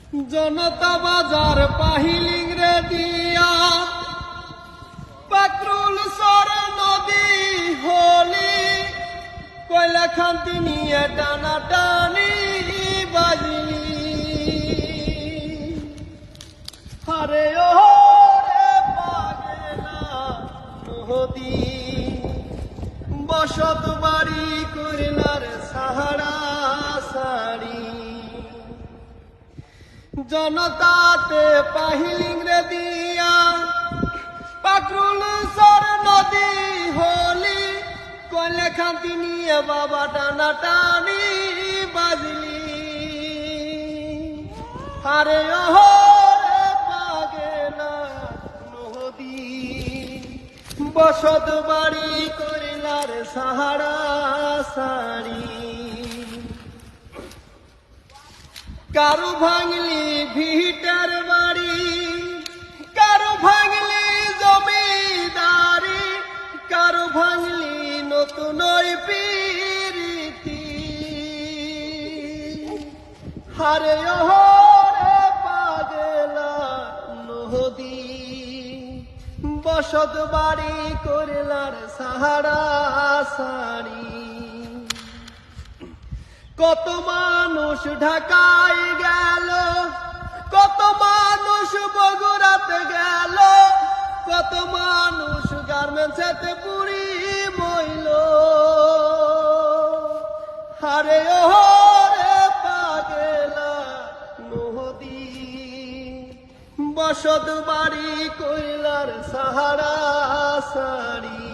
জনতা বাজার পাহিলিং রে দিয়া পাকরুল সর নদী হলি কয়লা খান্তি নিয়ে টানা টানি বাজলি হারে ও রে পাগলা নদী বসত বাড়ি কইলার সাহারা সারি জনতাতে পাহিলিং রে দিয়া পাকরুল সর নদী হলি কয়লা খান্তি নিয়ে বাবা টানা টানি বাজলি আরে ও রে পাগলা নদী বসত বাড়ি কইলার সাহারা সারি কারো ভাঙলি ভিটার বাড়ি কারো ভাঙলি জমিদারি কারো ভাঙলি নতুন পিরিতি হারে ও রে পাগলা নদী বসত বাড়ি করলার সাহারা সারি কত মানুষ ঢাকায় গেল কত মানুষ বগুড়াতে গেল কত মানুষ গার্মেন্টসেতে পুরি মইল হারে ও রে পাগলা নদী বসত বাড়ি কইলার সাহারা সারি